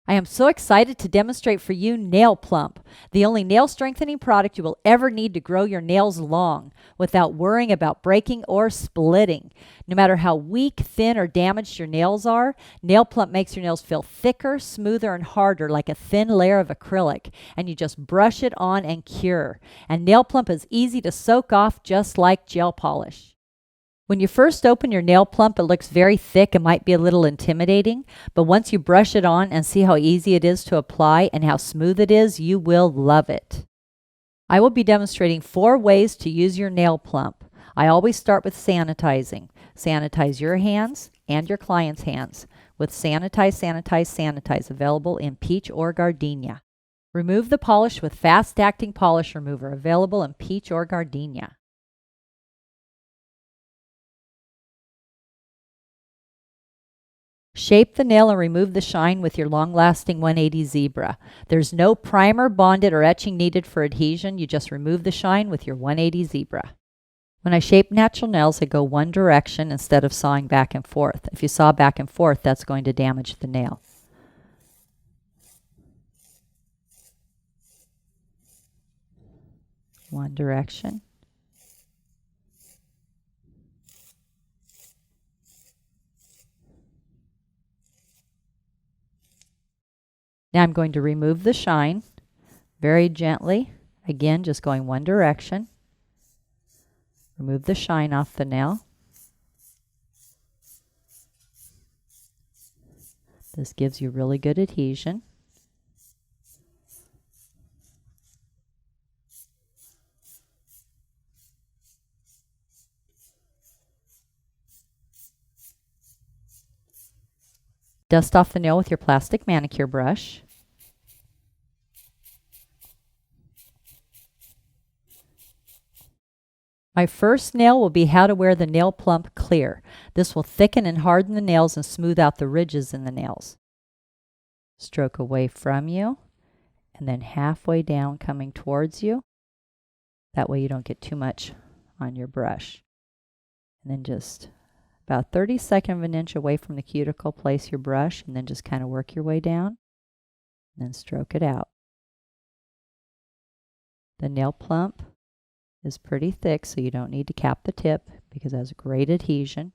I am so excited to demonstrate for you Nail Plump, the only nail strengthening product you will ever need to grow your nails long without worrying about breaking or splitting. No matter how weak, thin, or damaged your nails are, Nail Plump makes your nails feel thicker, smoother, and harder like a thin layer of acrylic, and you just brush it on and cure. And Nail Plump is easy to soak off just like gel polish. When you first open your Nail Plump, it looks very thick and might be a little intimidating, but once you brush it on and see how easy it is to apply and how smooth it is, you will love it. I will be demonstrating 4 ways to use your Nail Plump. I always start with sanitizing. Sanitize your hands and your client's hands with Sanitize, Sanitize, Sanitize, available in peach or gardenia. Remove the polish with fast-acting polish remover, available in peach or gardenia. Shape the nail and remove the shine with your long-lasting 180 Zebra. There's no primer, bonded, or etching needed for adhesion. You just remove the shine with your 180 Zebra. When I shape natural nails, I go one direction instead of sawing back and forth. If you saw back and forth, that's going to damage the nail. One direction. Now I'm going to remove the shine very gently. Again, just going one direction. Remove the shine off the nail. This gives you really good adhesion. Dust off the nail with your plastic manicure brush. My first nail will be how to wear the Nail Plump Clear. This will thicken and harden the nails and smooth out the ridges in the nails. Stroke away from you and then halfway down coming towards you. That way you don't get too much on your brush. And then just about 32nd of an inch away from the cuticle, place your brush and then just kind of work your way down and then stroke it out. The Nail Plump is pretty thick, so you don't need to cap the tip because it has great adhesion.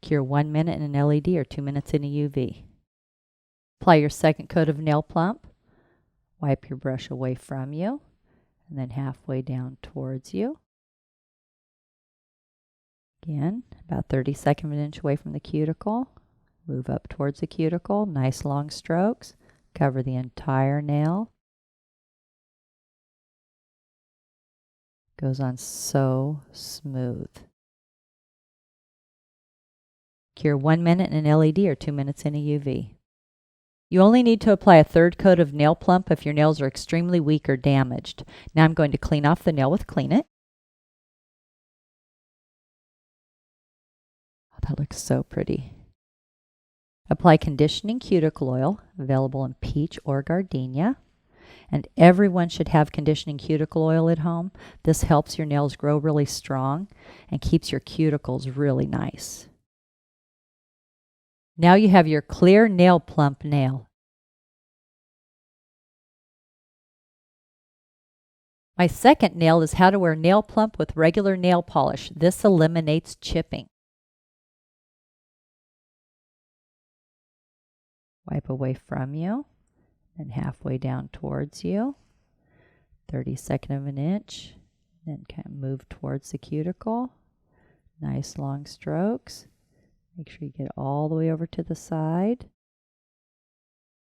Cure 1 minute in an LED or 2 minutes in a UV. Apply your second coat of Nail Plump. Wipe your brush away from you and then halfway down towards you. Again, about 32nd of an inch away from the cuticle. Move up towards the cuticle. Nice long strokes. Cover the entire nail. Goes on so smooth. Cure 1 minute in an LED or 2 minutes in a UV. You only need to apply a third coat of Nail Plump if your nails are extremely weak or damaged. Now I'm going to clean off the nail with Clean It. Oh, that looks so pretty. Apply conditioning cuticle oil, available in peach or gardenia. And everyone should have conditioning cuticle oil at home. This helps your nails grow really strong and keeps your cuticles really nice. Now you have your clear Nail Plump nail. My second nail is how to wear Nail Plump with regular nail polish. This eliminates chipping. Wipe away from you. And halfway down towards you, 32nd of an inch, then kind of move towards the cuticle. Nice long strokes. Make sure you get all the way over to the side.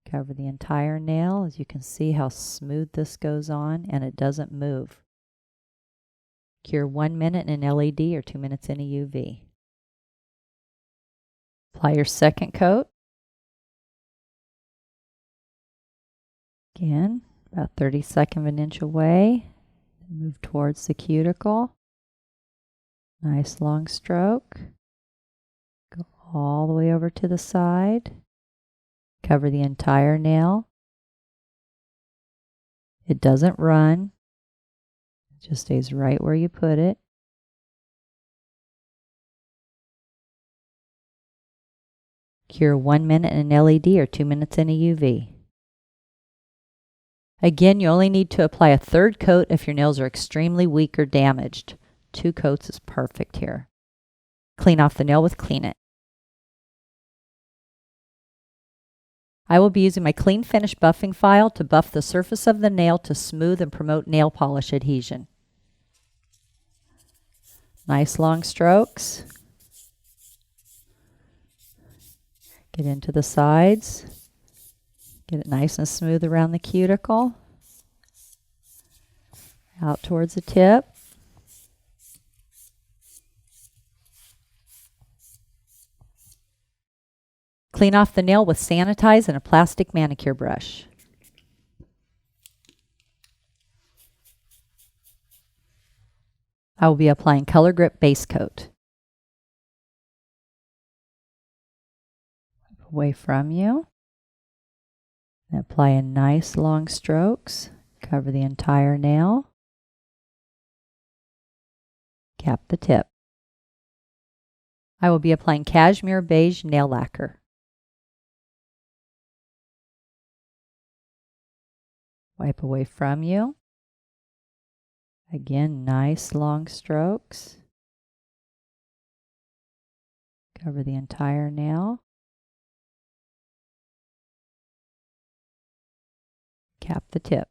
Cover the entire nail. As you can see how smooth this goes on, and it doesn't move. Cure 1 minute in an LED or 2 minutes in a UV. Apply your second coat. Again, about 32nd of an inch away. Move towards the cuticle. Nice long stroke. Go all the way over to the side. Cover the entire nail. It doesn't run. It just stays right where you put it. Cure 1 minute in an LED or 2 minutes in a UV. Again, you only need to apply a third coat if your nails are extremely weak or damaged. 2 coats is perfect here. Clean off the nail with Clean It. I will be using my Clean Finish buffing file to buff the surface of the nail to smooth and promote nail polish adhesion. Nice long strokes. Get into the sides. Get it nice and smooth around the cuticle. Out towards the tip. Clean off the nail with Sanitize and a plastic manicure brush. I will be applying Color Grip Base Coat. Wipe away from you. And apply in nice long strokes. Cover the entire nail. Cap the tip. I will be applying Cashmere Beige Nail Lacquer. Wipe away from you. Again, nice long strokes. Cover the entire nail. Cap the tip.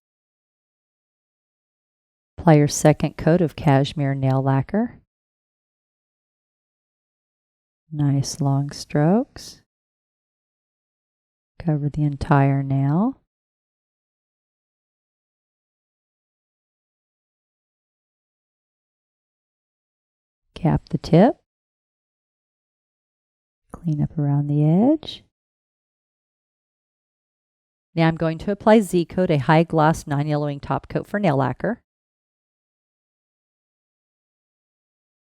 Apply your second coat of Cashmere Nail Lacquer. Nice long strokes. Cover the entire nail. Cap the tip. Clean up around the edge. Now I'm going to apply Z-Coat, a high gloss non-yellowing top coat for nail lacquer.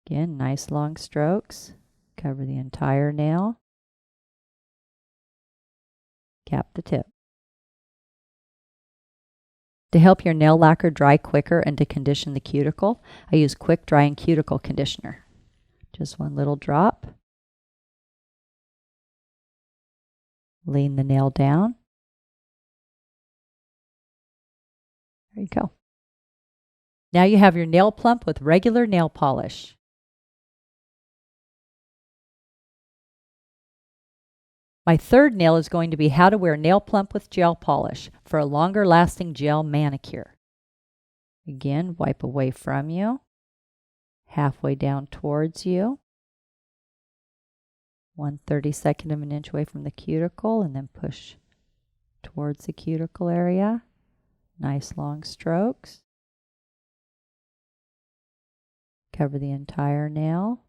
Again, nice long strokes. Cover the entire nail. Cap the tip. To help your nail lacquer dry quicker and to condition the cuticle, I use Quick Drying Cuticle Conditioner. Just 1 little drop. Lean the nail down. There you go. Now you have your nail plump with regular nail polish. My third nail is going to be how to wear nail plump with gel polish for a longer lasting gel manicure. Again, wipe away from you, halfway down towards you, 1/32 of an inch away from the cuticle, and then push towards the cuticle area. Nice long strokes. Cover the entire nail.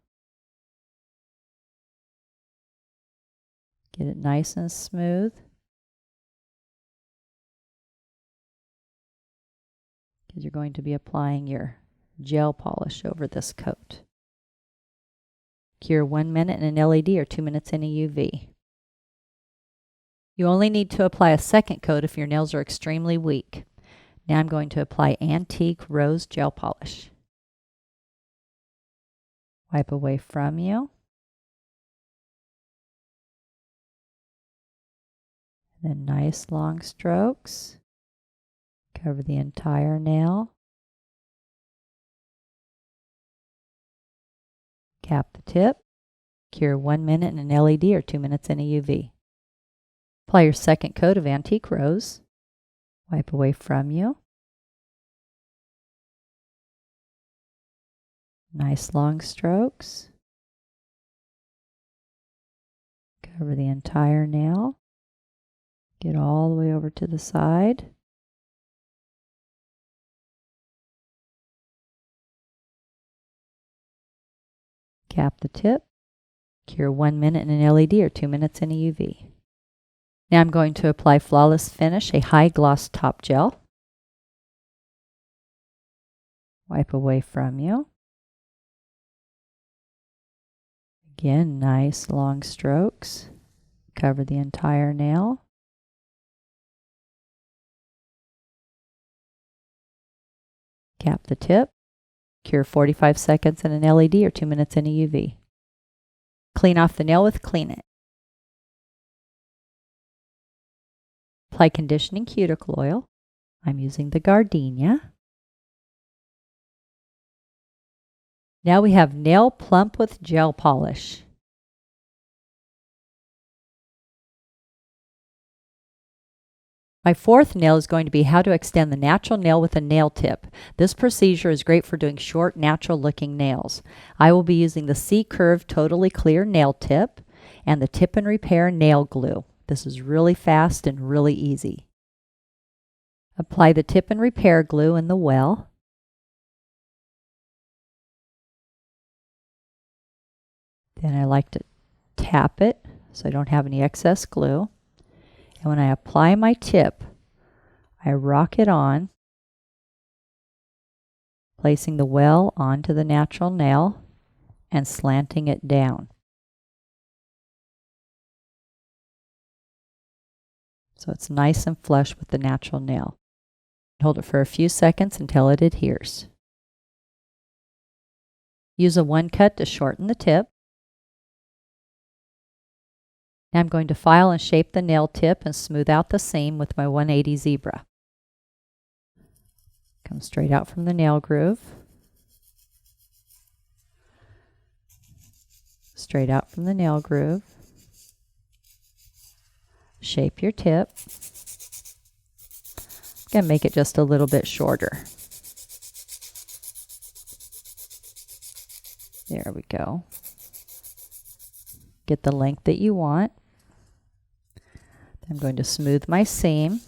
Get it nice and smooth. Because you're going to be applying your gel polish over this coat. Cure 1 minute in an LED or 2 minutes in a UV. You only need to apply a second coat if your nails are extremely weak. Now I'm going to apply Antique Rose Gel Polish. Wipe away from you. Then nice long strokes. Cover the entire nail. Cap the tip. Cure 1 minute in an LED or 2 minutes in a UV. Apply your second coat of Antique Rose. Wipe away from you. Nice long strokes. Cover the entire nail. Get all the way over to the side. Cap the tip. Cure 1 minute in an LED or 2 minutes in a UV. Now I'm going to apply Flawless Finish, a high gloss top gel. Wipe away from you. Again, nice long strokes. Cover the entire nail. Cap the tip. Cure 45 seconds in an LED or 2 minutes in a UV. Clean off the nail with Clean It. Apply conditioning cuticle oil. I'm using the Gardenia. Now we have nail plump with gel polish. My fourth nail is going to be how to extend the natural nail with a nail tip. This procedure is great for doing short, natural looking nails. I will be using the C-Curve Totally Clear nail tip and the Tip and Repair nail glue. This is really fast and really easy. Apply the Tip and Repair glue in the well. Then I like to tap it so I don't have any excess glue. And when I apply my tip, I rock it on, placing the well onto the natural nail and slanting it down. So it's nice and flush with the natural nail. Hold it for a few seconds until it adheres. Use a 1-cut to shorten the tip. Now I'm going to file and shape the nail tip and smooth out the seam with my 180 zebra. Come straight out from the nail groove. Straight out from the nail groove. Shape your tip. I'm going to make it just a little bit shorter. There we go. Get the length that you want. I'm going to smooth my seam.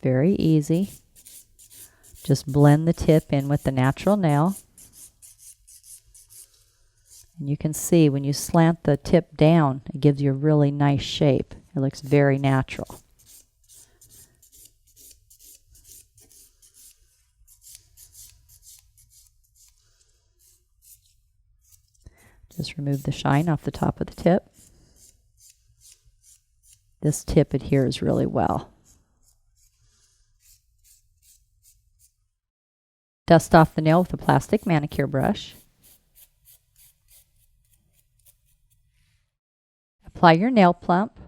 Very easy. Just blend the tip in with the natural nail. And you can see when you slant the tip down, it gives you a really nice shape. It looks very natural. Just remove the shine off the top of the tip. This tip adheres really well. Dust off the nail with a plastic manicure brush. Apply your nail plump.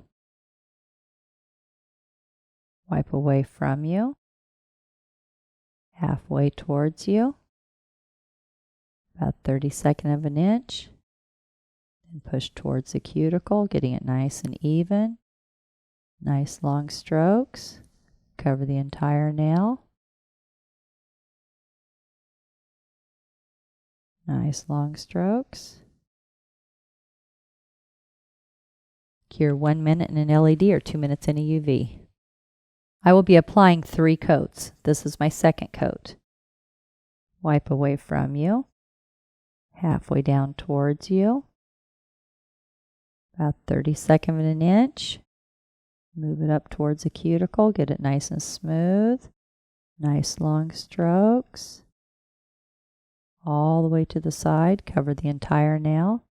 Wipe away from you. Halfway towards you. About 32nd of an inch. And push towards the cuticle, getting it nice and even. Nice long strokes. Cover the entire nail. Nice long strokes. Cure 1 minute in an LED or 2 minutes in a UV. I will be applying 3 coats. This is my second coat. Wipe away from you. Halfway down towards you. About 32nd of an inch. Move it up towards the cuticle. Get it nice and smooth. Nice long strokes. All the way to the side. Cover the entire nail.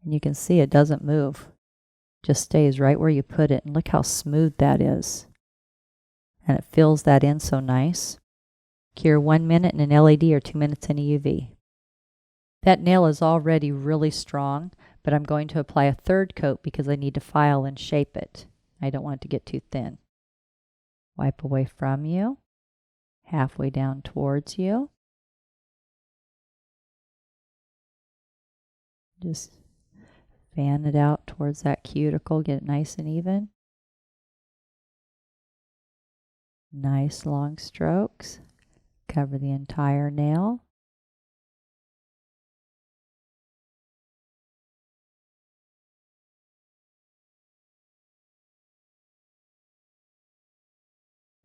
And you can see it doesn't move. Just stays right where you put it. And look how smooth that is. And it fills that in so nice. Cure 1 minute in an LED or 2 minutes in a UV. That nail is already really strong, but I'm going to apply a third coat because I need to file and shape it. I don't want it to get too thin. Wipe away from you. Halfway down towards you. Just fan it out towards that cuticle. Get it nice and even. Nice long strokes. Cover the entire nail.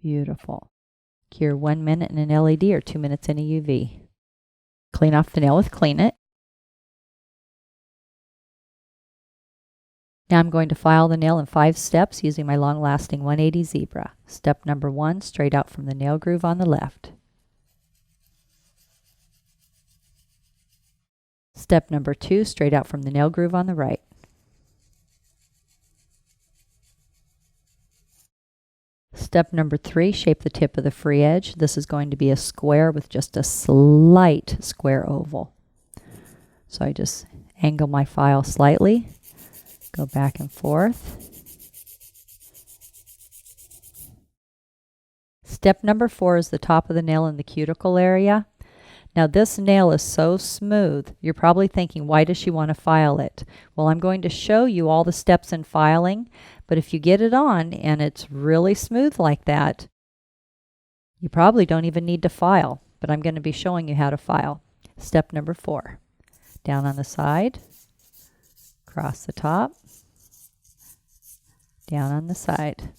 Beautiful. Cure 1 minute in an LED or 2 minutes in a UV. Clean off the nail with Clean It. Now I'm going to file the nail in 5 steps using my long-lasting 180 zebra. Step number 1, straight out from the nail groove on the left. Step number 2, straight out from the nail groove on the right. Step number 3, shape the tip of the free edge. This is going to be a square with just a slight square oval. So I just angle my file slightly, go back and forth. Step number 4 is the top of the nail in the cuticle area. Now this nail is so smooth, you're probably thinking, why does she want to file it? Well, I'm going to show you all the steps in filing, but if you get it on and it's really smooth like that, you probably don't even need to file, but I'm going to be showing you how to file. Step number 4, down on the side, across the top, down on the side.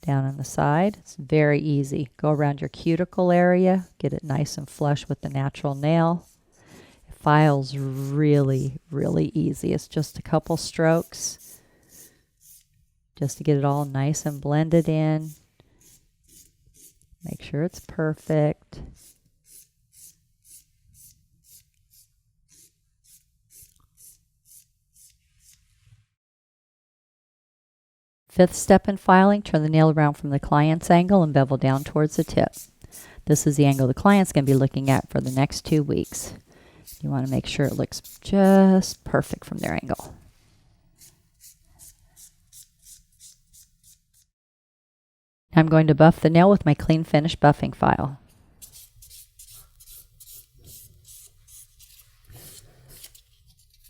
Down on the side. It's very easy. Go around your cuticle area, get it nice and flush with the natural nail. It files really, really easy. It's just a couple strokes just to get it all nice and blended in. Make sure it's perfect. Fifth step in filing, turn the nail around from the client's angle and bevel down towards the tip. This is the angle the client's going to be looking at for the next 2 weeks. You want to make sure it looks just perfect from their angle. I'm going to buff the nail with my clean finish buffing file.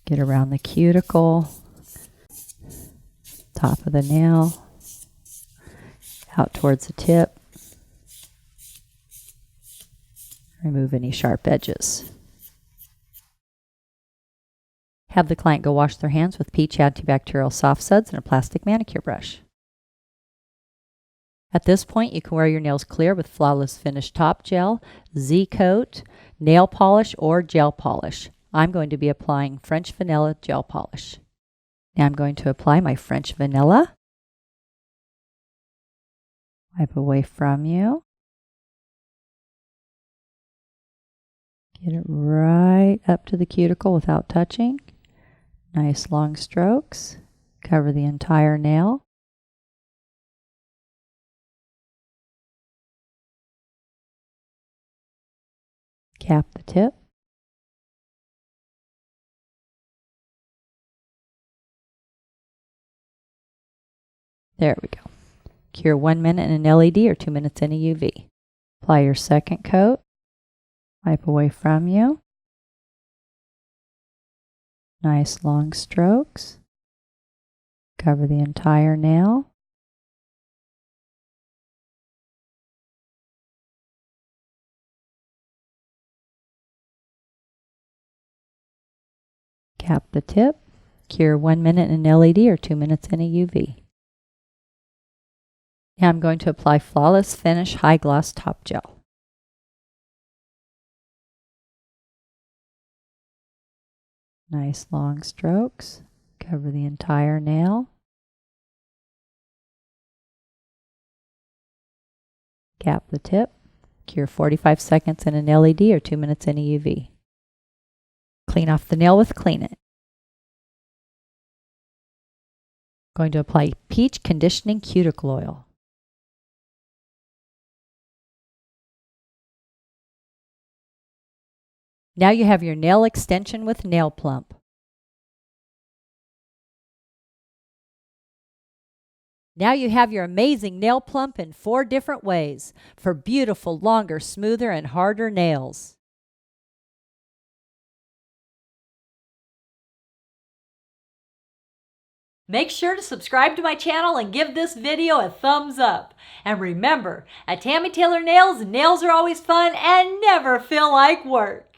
Get around the cuticle, top of the nail, out towards the tip. Remove any sharp edges. Have the client go wash their hands with peach antibacterial soft suds and a plastic manicure brush. At this point, you can wear your nails clear with Flawless Finish Top Gel, Z-Coat, nail polish, or gel polish. I'm going to be applying French Vanilla Gel Polish. Now I'm going to apply my French Vanilla. Wipe away from you. Get it right up to the cuticle without touching. Nice long strokes. Cover the entire nail. Cap the tip. There we go. Cure 1 minute in an LED or 2 minutes in a UV. Apply your second coat. Wipe away from you. Nice long strokes. Cover the entire nail. Cap the tip. Cure 1 minute in an LED or 2 minutes in a UV. Now I'm going to apply Flawless Finish High Gloss Top Gel. Nice long strokes. Cover the entire nail. Cap the tip. Cure 45 seconds in an LED or 2 minutes in a UV. Clean off the nail with Clean It. Going to apply Peach Conditioning Cuticle Oil. Now you have your nail extension with Nail Plump. Now you have your amazing nail plump in 4 different ways for beautiful, longer, smoother, and harder nails. Make sure to subscribe to my channel and give this video a thumbs up. And remember, at Tammy Taylor Nails, nails are always fun and never feel like work.